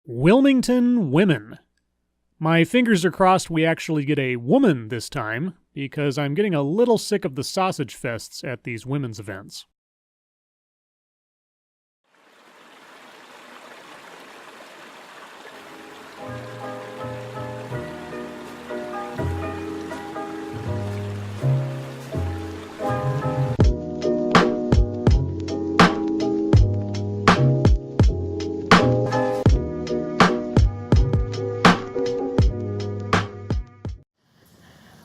Wilmington women. My fingers are crossed we actually get a woman this time, because I'm getting a little sick of the sausage fests at these women's events.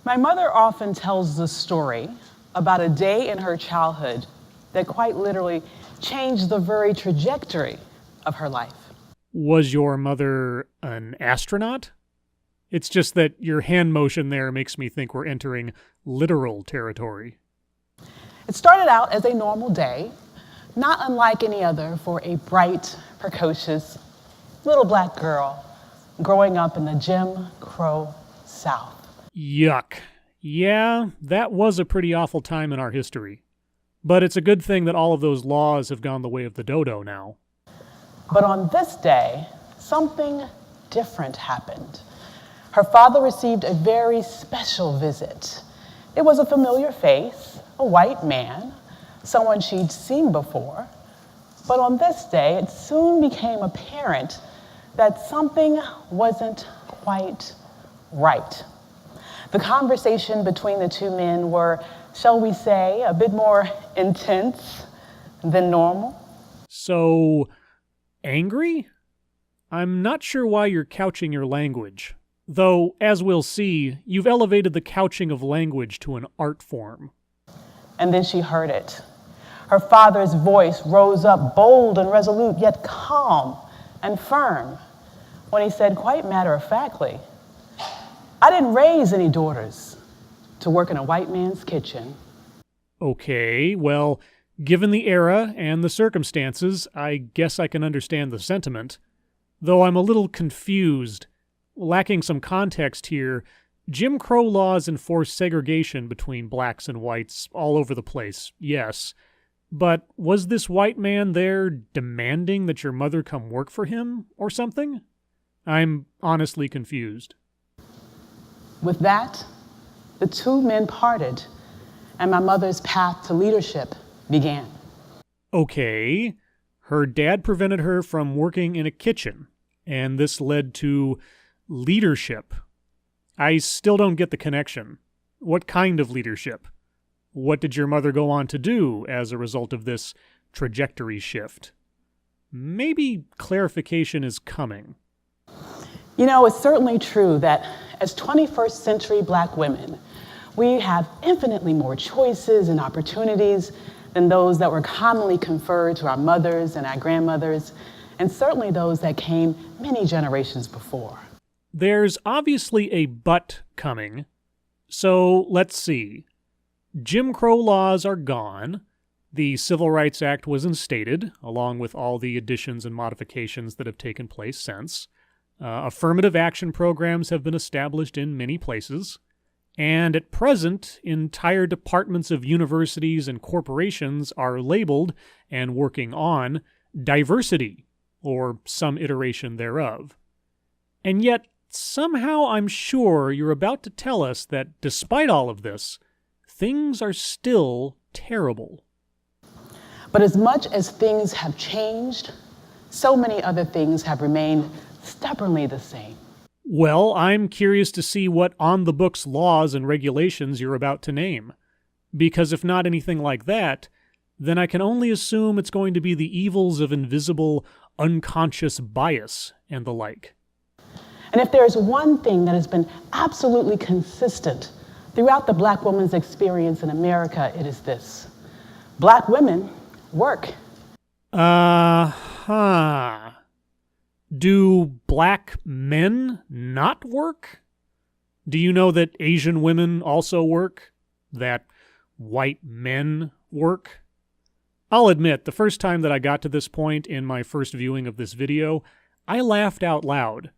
My mother often tells the story about a day in her childhood that quite literally changed the very trajectory of her life. Was your mother an astronaut? It's just that your hand motion there makes me think we're entering literal territory. It started out as a normal day, not unlike any other for a bright, precocious little black girl growing up in the Jim Crow South. Yuck. Yeah, that was a pretty awful time in our history. But it's a good thing that all of those laws have gone the way of the dodo now. But on this day, something different happened. Her father received a very special visit. It was a familiar face, a white man, someone she'd seen before. But on this day, it soon became apparent that something wasn't quite right. The conversation between the two men were, shall we say, a bit more intense than normal. So, angry? I'm not sure why you're couching your language. Though, as we'll see, you've elevated the couching of language to an art form. And then she heard it. Her father's voice rose up bold and resolute, yet calm and firm, when he said quite matter-of-factly, I didn't raise any daughters to work in a white man's kitchen. Okay, well, given the era and the circumstances, I guess I can understand the sentiment. Though I'm a little confused. Lacking some context here, Jim Crow laws enforce segregation between blacks and whites all over the place, yes. But was this white man there demanding that your mother come work for him or something? I'm honestly confused. With that, the two men parted, and my mother's path to leadership began. Okay, her dad prevented her from working in a kitchen, and this led to leadership. I still don't get the connection. What kind of leadership? What did your mother go on to do as a result of this trajectory shift? Maybe clarification is coming. You know, it's certainly true that as 21st century black women, we have infinitely more choices and opportunities than those that were commonly conferred to our mothers and our grandmothers, and certainly those that came many generations before. There's obviously a but coming. So let's see. Jim Crow laws are gone. The Civil Rights Act was instated, along with all the additions and modifications that have taken place since. Affirmative action programs have been established in many places, and at present, entire departments of universities and corporations are labeled and working on diversity, or some iteration thereof. And yet, somehow I'm sure you're about to tell us that despite all of this, things are still terrible. But as much as things have changed, so many other things have remained stubbornly the same. Well, I'm curious to see what on-the-books laws and regulations you're about to name. Because if not anything like that, then I can only assume it's going to be the evils of invisible, unconscious bias and the like. And if there's one thing that has been absolutely consistent throughout the black woman's experience in America, it is this. Black women work. Do black men not work? Do you know that Asian women also work? That white men work? I'll admit, the first time that I got to this point in my first viewing of this video, I laughed out loud.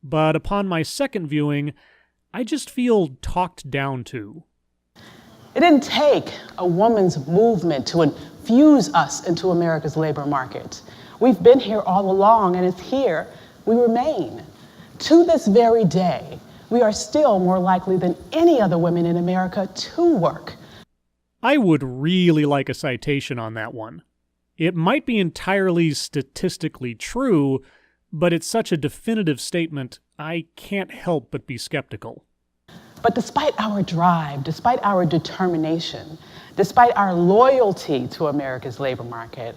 But upon my second viewing, I just feel talked down to. It didn't take a woman's movement to infuse us into America's labor market. We've been here all along, and it's here we remain. To this very day, we are still more likely than any other women in America to work. I would really like a citation on that one. It might be entirely statistically true, but it's such a definitive statement, I can't help but be skeptical. But despite our drive, despite our determination, despite our loyalty to America's labor market,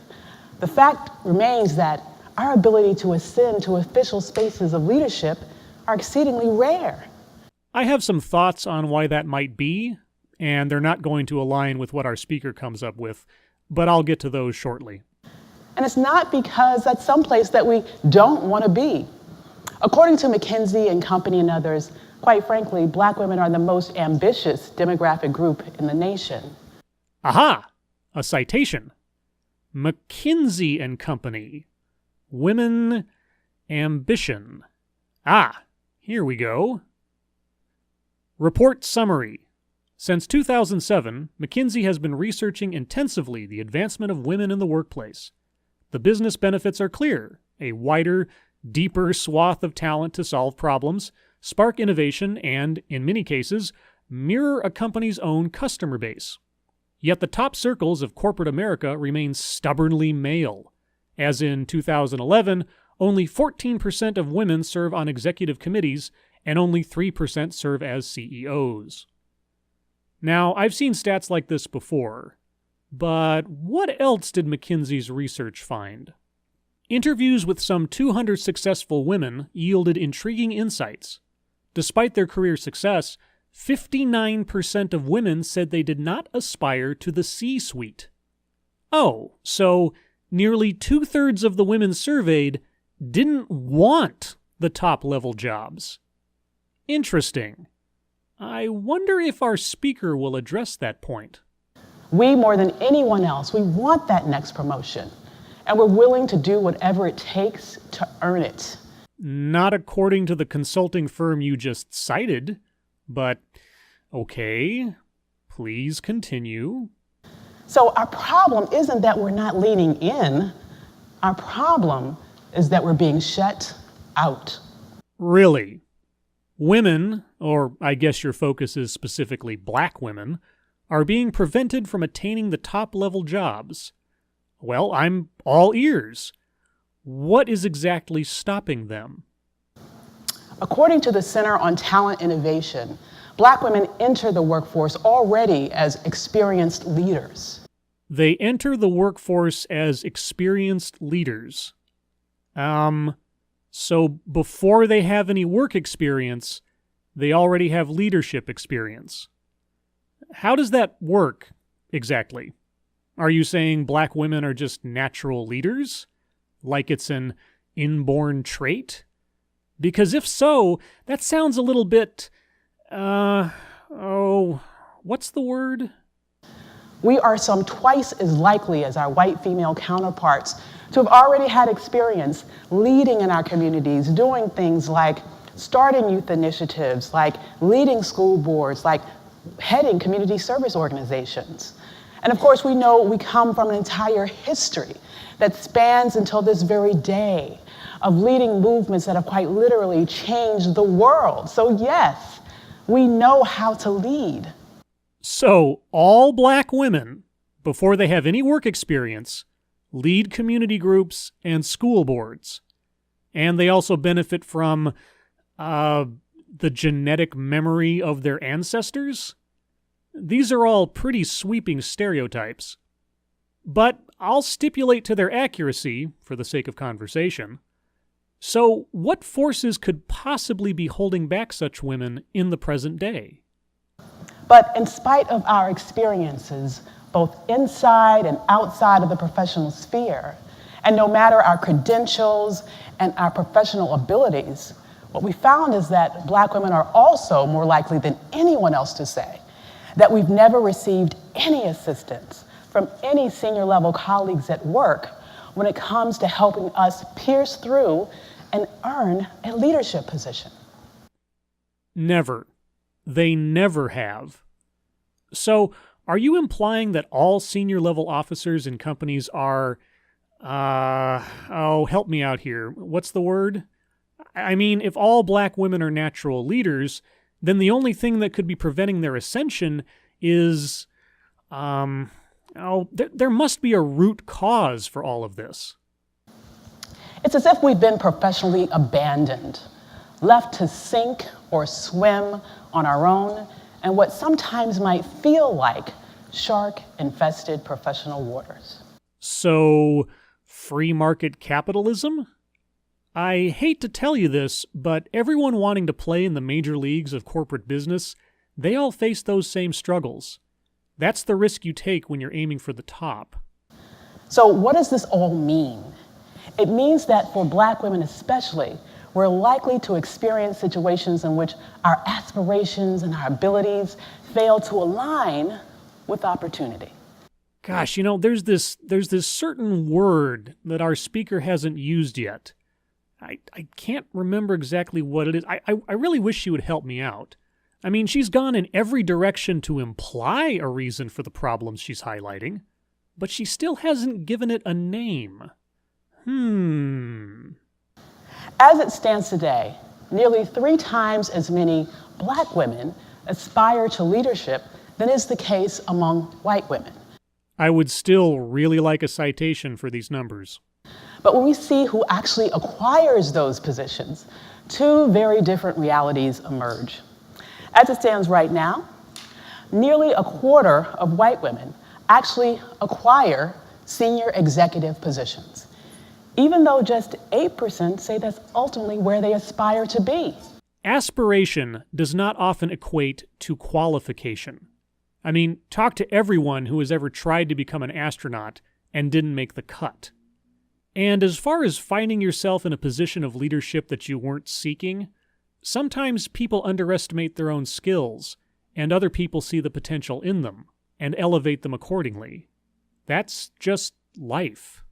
the fact remains that our ability to ascend to official spaces of leadership are exceedingly rare. I have some thoughts on why that might be, and they're not going to align with what our speaker comes up with, but I'll get to those shortly. And it's not because that's someplace that we don't want to be. According to McKinsey and Company and others, quite frankly, Black women are the most ambitious demographic group in the nation. Aha! A citation. McKinsey and Company. Women ambition. Ah, here we go. Report summary. Since 2007, McKinsey has been researching intensively the advancement of women in the workplace. The business benefits are clear: a wider, deeper swath of talent to solve problems, spark innovation, and, in many cases, mirror a company's own customer base. Yet the top circles of corporate America remain stubbornly male. As in 2011, only 14% of women serve on executive committees, and only 3% serve as CEOs. Now, I've seen stats like this before, but what else did McKinsey's research find? Interviews with some 200 successful women yielded intriguing insights. Despite their career success, 59% of women said they did not aspire to the C-suite. Oh, so nearly 2/3 of the women surveyed didn't want the top-level jobs. Interesting. I wonder if our speaker will address that point. We, more than anyone else, we want that next promotion, and we're willing to do whatever it takes to earn it. Not according to the consulting firm you just cited, but okay, please continue. So our problem isn't that we're not leaning in. Our problem is that we're being shut out. Really? Women, or I guess your focus is specifically Black women, are being prevented from attaining the top-level jobs. Well, I'm all ears. What is exactly stopping them? According to the Center on Talent Innovation, Black women enter the workforce already as experienced leaders. They enter the workforce as experienced leaders. So before they have any work experience, they already have leadership experience. How does that work, exactly? Are you saying Black women are just natural leaders? Like it's an inborn trait? Because if so, that sounds a little bit, what's the word? We are some twice as likely as our white female counterparts to have already had experience leading in our communities, doing things like starting youth initiatives, like leading school boards, like heading community service organizations. And of course, we know we come from an entire history that spans until this very day of leading movements that have quite literally changed the world. So yes, we know how to lead. So all Black women, before they have any work experience, lead community groups and school boards. And they also benefit from the genetic memory of their ancestors? These are all pretty sweeping stereotypes. But I'll stipulate to their accuracy, for the sake of conversation. So what forces could possibly be holding back such women in the present day? But in spite of our experiences, both inside and outside of the professional sphere, and no matter our credentials and our professional abilities, what we found is that Black women are also more likely than anyone else to say that we've never received any assistance from any senior level colleagues at work when it comes to helping us pierce through and earn a leadership position. Never. They never have. So, are you implying that all senior level officers in companies are, help me out here. What's the word? I mean, if all black women are natural leaders, then the only thing that could be preventing their ascension is, there must be a root cause for all of this. It's as if we've been professionally abandoned, left to sink or swim on our own in what sometimes might feel like shark-infested professional waters. So, free market capitalism? I hate to tell you this, but everyone wanting to play in the major leagues of corporate business, they all face those same struggles. That's the risk you take when you're aiming for the top. So what does this all mean? It means that for black women especially, we're likely to experience situations in which our aspirations and our abilities fail to align with opportunity. Gosh, there's this certain word that our speaker hasn't used yet. I can't remember exactly what it is. I really wish she would help me out. I mean, she's gone in every direction to imply a reason for the problems she's highlighting, but she still hasn't given it a name. As it stands today, nearly 3 times as many black women aspire to leadership than is the case among white women. I would still really like a citation for these numbers. But when we see who actually acquires those positions, 2 very different realities emerge. As it stands right now, nearly a quarter of white women actually acquire senior executive positions, even though just 8% say that's ultimately where they aspire to be. Aspiration does not often equate to qualification. I mean, talk to everyone who has ever tried to become an astronaut and didn't make the cut. And as far as finding yourself in a position of leadership that you weren't seeking, sometimes people underestimate their own skills, and other people see the potential in them and elevate them accordingly. That's just life.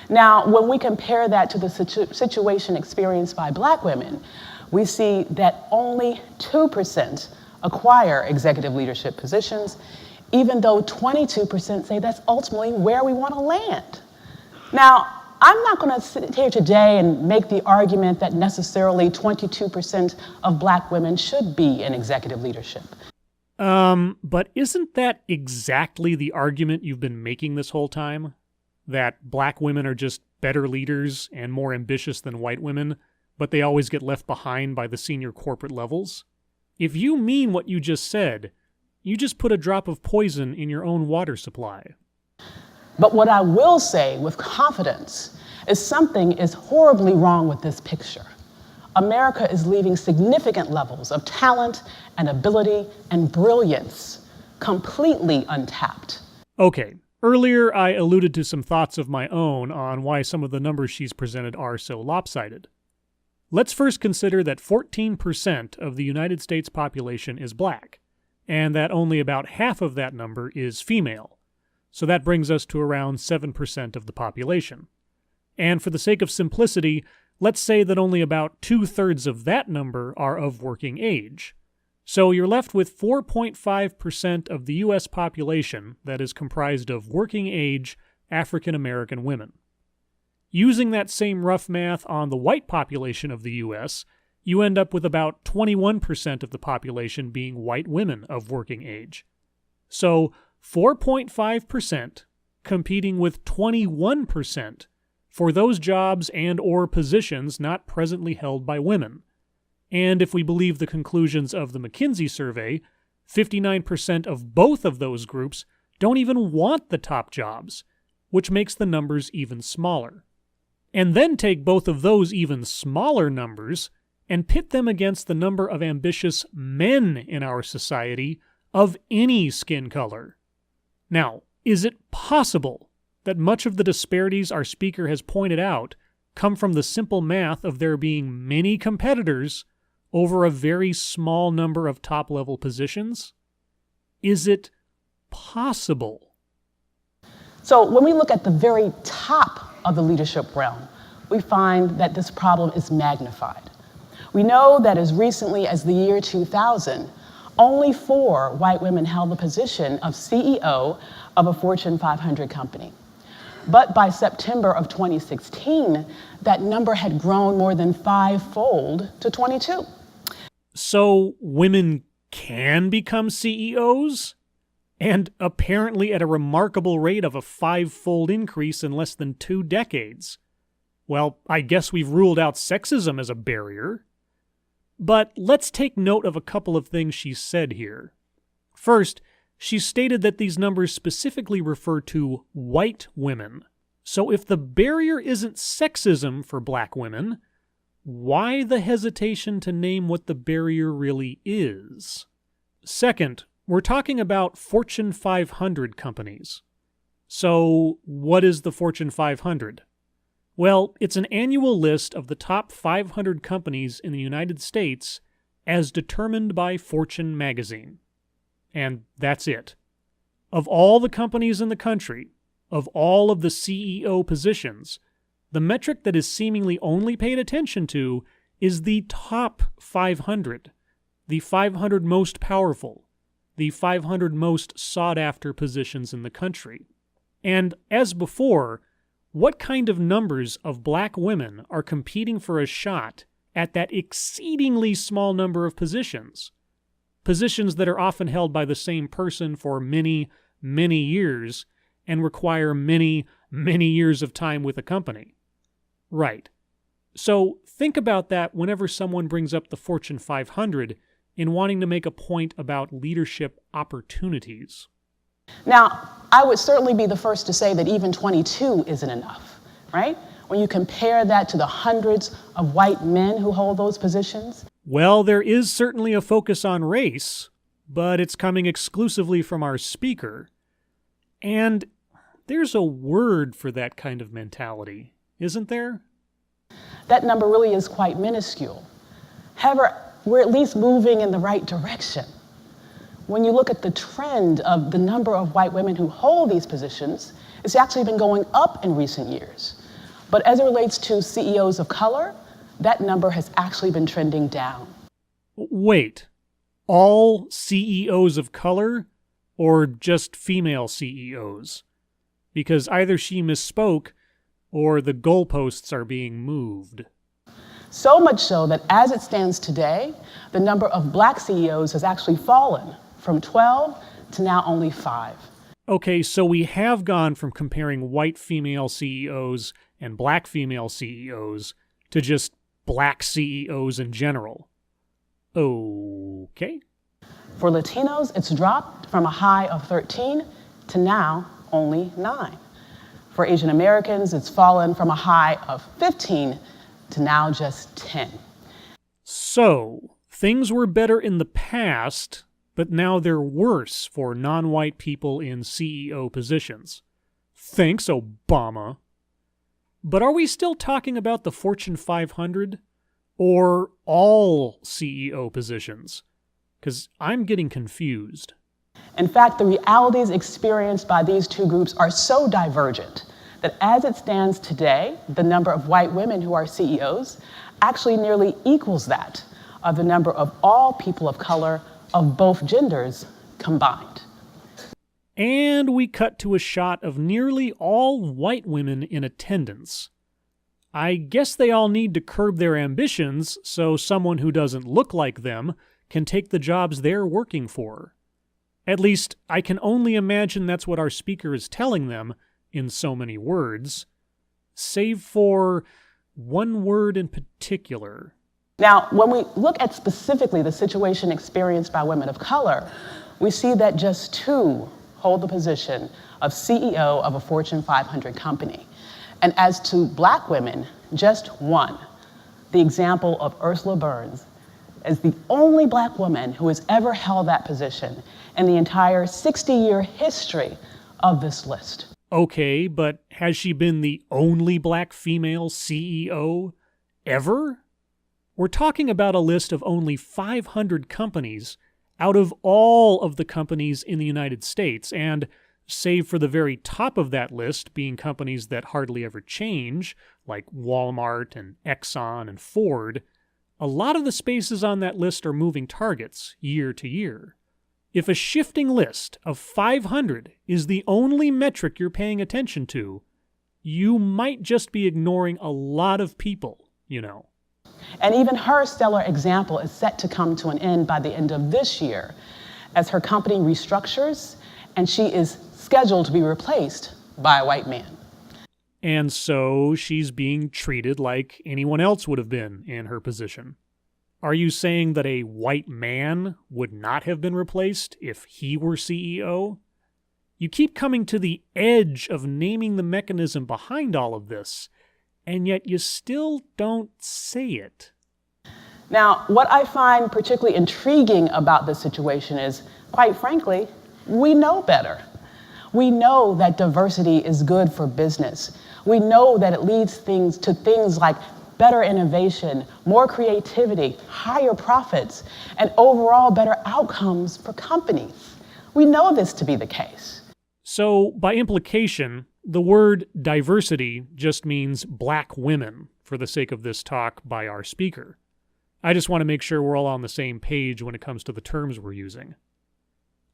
Now, when we compare that to the situation experienced by black women, we see that only 2% acquire executive leadership positions, even though 22% say that's ultimately where we want to land. Now, I'm not going to sit here today and make the argument that necessarily 22% of black women should be in executive leadership. But isn't that exactly the argument you've been making this whole time? That black women are just better leaders and more ambitious than white women, but they always get left behind by the senior corporate levels? If you mean what you just said, you just put a drop of poison in your own water supply. But what I will say with confidence is something is horribly wrong with this picture. America is leaving significant levels of talent and ability and brilliance completely untapped. Okay, earlier I alluded to some thoughts of my own on why some of the numbers she's presented are so lopsided. Let's first consider that 14% of the United States population is black, and that only about half of that number is female. So that brings us to around 7% of the population. And for the sake of simplicity, let's say that only about 2/3 of that number are of working age. So you're left with 4.5% of the U.S. population that is comprised of working age African American women. Using that same rough math on the white population of the U.S., you end up with about 21% of the population being white women of working age. So 4.5% competing with 21% for those jobs and or positions not presently held by women. And if we believe the conclusions of the McKinsey survey, 59% of both of those groups don't even want the top jobs, which makes the numbers even smaller. And then take both of those even smaller numbers and pit them against the number of ambitious men in our society of any skin color. Now, is it possible that much of the disparities our speaker has pointed out come from the simple math of there being many competitors over a very small number of top-level positions? Is it possible? So when we look at the very top of the leadership realm, we find that this problem is magnified. We know that as recently as the year 2000, only 4 white women held the position of CEO of a Fortune 500 company. But by September of 2016, that number had grown more than fivefold to 22. So women can become CEOs? And apparently at a remarkable rate of a fivefold increase in less than 2 decades. Well, I guess we've ruled out sexism as a barrier. But let's take note of a couple of things she said here. First, she stated that these numbers specifically refer to white women. So if the barrier isn't sexism for black women, why the hesitation to name what the barrier really is? Second, we're talking about Fortune 500 companies. So what is the Fortune 500? Well, it's an annual list of the top 500 companies in the United States as determined by Fortune magazine. And that's it. Of all the companies in the country, of all of the CEO positions, the metric that is seemingly only paid attention to is the top 500, the 500 most powerful, the 500 most sought-after positions in the country. And as before, what kind of numbers of black women are competing for a shot at that exceedingly small number of positions? Positions that are often held by the same person for many, many years and require many, many years of time with a company. Right. So think about that whenever someone brings up the Fortune 500 in wanting to make a point about leadership opportunities. Now, I would certainly be the first to say that even 22 isn't enough, right? When you compare that to the hundreds of white men who hold those positions. Well, there is certainly a focus on race, but it's coming exclusively from our speaker. And there's a word for that kind of mentality, isn't there? That number really is quite minuscule. However, we're at least moving in the right direction. When you look at the trend of the number of white women who hold these positions, it's actually been going up in recent years. But as it relates to CEOs of color, that number has actually been trending down. Wait, all CEOs of color or just female CEOs? Because either she misspoke or the goalposts are being moved. So much so that as it stands today, the number of black CEOs has actually fallen from 12 to now only 5. Okay, so we have gone from comparing white female CEOs and black female CEOs to just black CEOs in general. Okay. For Latinos, it's dropped from a high of 13 to now only 9. For Asian Americans, it's fallen from a high of 15 to now just 10. So, things were better in the past, but now they're worse for non-white people in CEO positions. Thanks, Obama. But are we still talking about the Fortune 500? Or all CEO positions? Because I'm getting confused. In fact, the realities experienced by these two groups are so divergent that as it stands today, the number of white women who are CEOs actually nearly equals that of the number of all people of color of both genders combined. And we cut to a shot of nearly all white women in attendance. I guess they all need to curb their ambitions so someone who doesn't look like them can take the jobs they're working for. At least, I can only imagine that's what our speaker is telling them in so many words, save for one word in particular. Now, when we look at specifically the situation experienced by women of color, we see that just 2 hold the position of CEO of a Fortune 500 company. And as to black women, just 1, the example of Ursula Burns, as the only black woman who has ever held that position in the entire 60-year history of this list. Okay, but has she been the only black female CEO ever? We're talking about a list of only 500 companies out of all of the companies in the United States, and save for the very top of that list being companies that hardly ever change, like Walmart and Exxon and Ford, a lot of the spaces on that list are moving targets year to year. If a shifting list of 500 is the only metric you're paying attention to, you might just be ignoring a lot of people, you know. And even her stellar example is set to come to an end by the end of this year as her company restructures and she is scheduled to be replaced by a white man. And so she's being treated like anyone else would have been in her position. Are you saying that a white man would not have been replaced if he were CEO? You keep coming to the edge of naming the mechanism behind all of this, and yet you still don't say it. Now, what I find particularly intriguing about this situation is, quite frankly, we know better. We know that diversity is good for business. We know that it leads to things like better innovation, more creativity, higher profits, and overall better outcomes for companies. We know this to be the case. So, by implication, the word diversity just means black women for the sake of this talk by our speaker. I just want to make sure we're all on the same page when it comes to the terms we're using.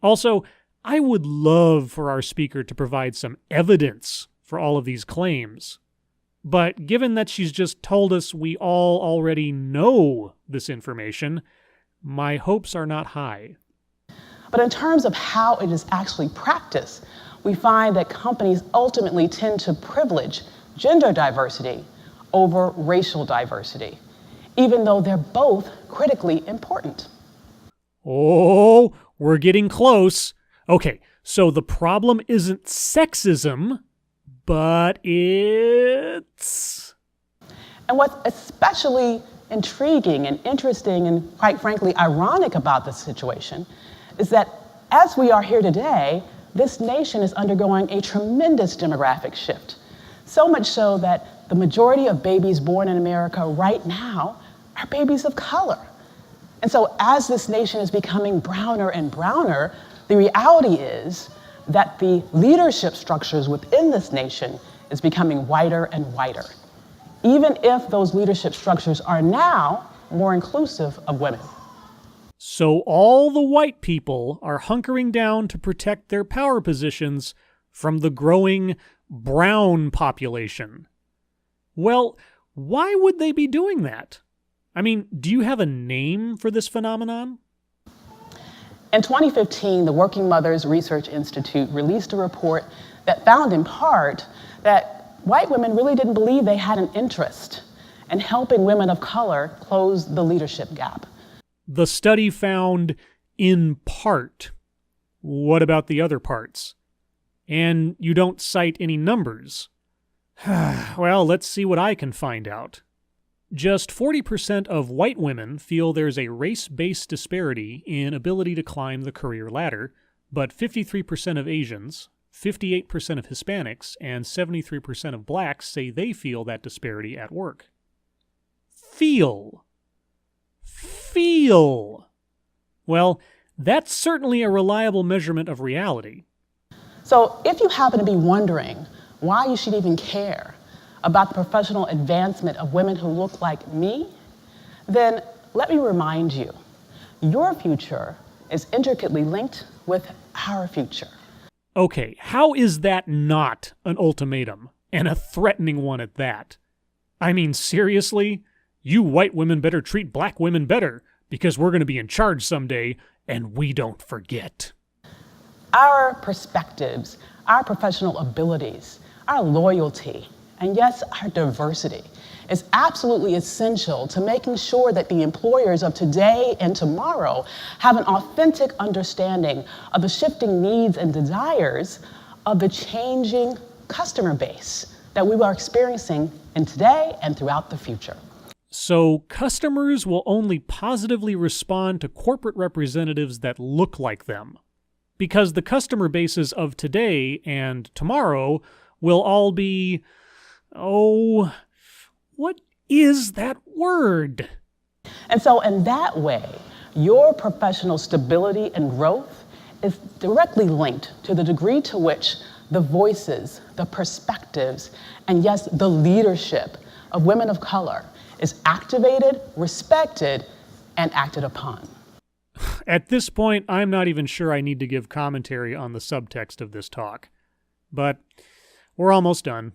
Also, I would love for our speaker to provide some evidence for all of these claims. But given that she's just told us we all already know this information, my hopes are not high. But in terms of how it is actually practiced, we find that companies ultimately tend to privilege gender diversity over racial diversity, even though they're both critically important. Oh, we're getting close. Okay, so the problem isn't sexism, but it's... And what's especially intriguing and interesting and quite frankly ironic about this situation is that as we are here today, this nation is undergoing a tremendous demographic shift. So much so that the majority of babies born in America right now are babies of color. And so as this nation is becoming browner and browner, the reality is that the leadership structures within this nation is becoming whiter and whiter, even if those leadership structures are now more inclusive of women. So all the white people are hunkering down to protect their power positions from the growing brown population. Well, why would they be doing that? I mean, do you have a name for this phenomenon? In 2015, the Working Mothers Research Institute released a report that found in part that white women really didn't believe they had an interest in helping women of color close the leadership gap. The study found in part. What about the other parts? And you don't cite any numbers. Well, let's see what I can find out. Just 40% of white women feel there's a race-based disparity in ability to climb the career ladder, but 53% of Asians, 58% of Hispanics, and 73% of blacks say they feel that disparity at work. Feel. Well, that's certainly a reliable measurement of reality. So if you happen to be wondering why you should even care about the professional advancement of women who look like me, then let me remind you, your future is intricately linked with our future. Okay, how is that not an ultimatum, and a threatening one at that? I mean, seriously? You white women better treat black women better, because we're going to be in charge someday, and we don't forget. Our perspectives, our professional abilities, our loyalty, and yes, our diversity is absolutely essential to making sure that the employers of today and tomorrow have an authentic understanding of the shifting needs and desires of the changing customer base that we are experiencing in today and throughout the future. So customers will only positively respond to corporate representatives that look like them, because the customer bases of today and tomorrow will all be... Oh, what is that word? And so in that way, your professional stability and growth is directly linked to the degree to which the voices, the perspectives, and yes, the leadership of women of color is activated, respected, and acted upon. At this point, I'm not even sure I need to give commentary on the subtext of this talk. But we're almost done.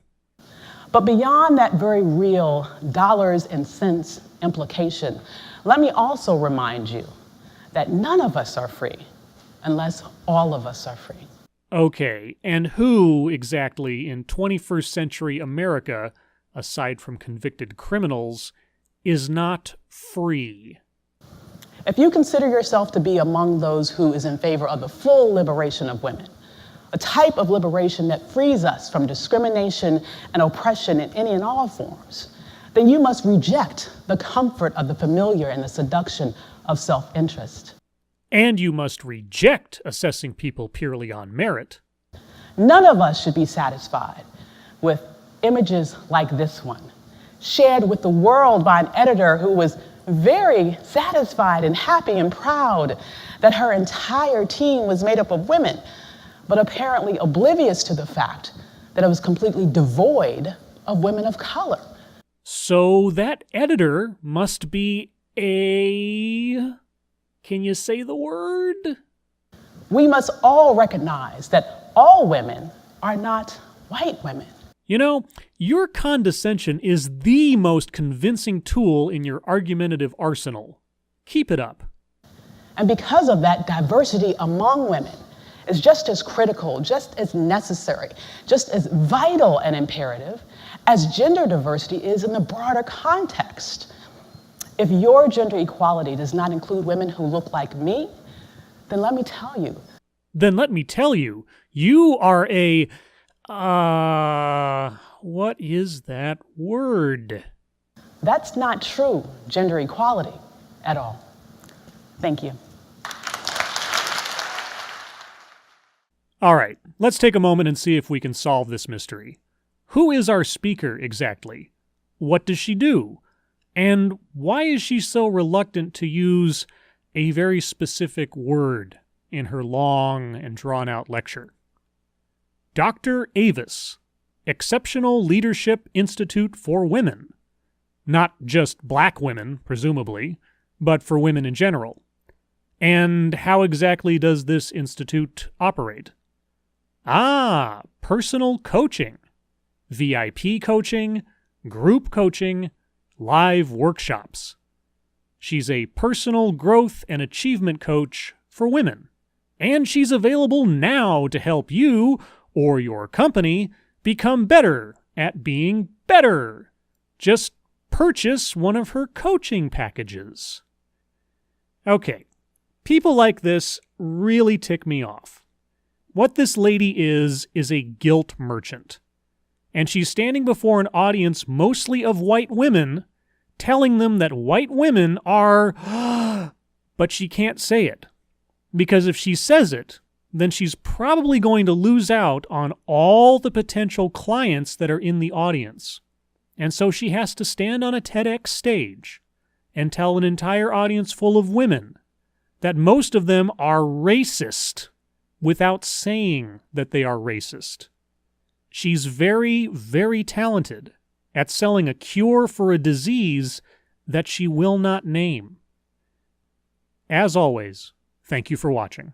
But beyond that very real dollars and cents implication, let me also remind you that none of us are free unless all of us are free. Okay, and who exactly in 21st century America, aside from convicted criminals, is not free? If you consider yourself to be among those who is in favor of the full liberation of women, a type of liberation that frees us from discrimination and oppression in any and all forms, then you must reject the comfort of the familiar and the seduction of self-interest. And you must reject assessing people purely on merit. None of us should be satisfied with images like this one, shared with the world by an editor who was very satisfied and happy and proud that her entire team was made up of women, but apparently oblivious to the fact that it was completely devoid of women of color. So that editor must be a... Can you say the word? We must all recognize that all women are not white women. You know, your condescension is the most convincing tool in your argumentative arsenal. Keep it up. And because of that, diversity among women is just as critical, just as necessary, just as vital and imperative as gender diversity is in the broader context. If your gender equality does not include women who look like me, then let me tell you. You are a... what is that word? That's not true gender equality at all. Thank you. All right, let's take a moment and see if we can solve this mystery. Who is our speaker exactly? What does she do? And why is she so reluctant to use a very specific word in her long and drawn-out lecture? Dr. Avis, Exceptional Leadership Institute for Women. Not just black women, presumably, but for women in general. And how exactly does this institute operate? Personal coaching, VIP coaching, group coaching, live workshops. She's a personal growth and achievement coach for women. And she's available now to help you or your company become better at being better. Just purchase one of her coaching packages. Okay, people like this really tick me off. What this lady is a guilt merchant. And she's standing before an audience mostly of white women, telling them that white women are... But she can't say it. Because if she says it, then she's probably going to lose out on all the potential clients that are in the audience. And so she has to stand on a TEDx stage and tell an entire audience full of women that most of them are racist without saying that they are racist. She's very, very talented at selling a cure for a disease that she will not name. As always, thank you for watching.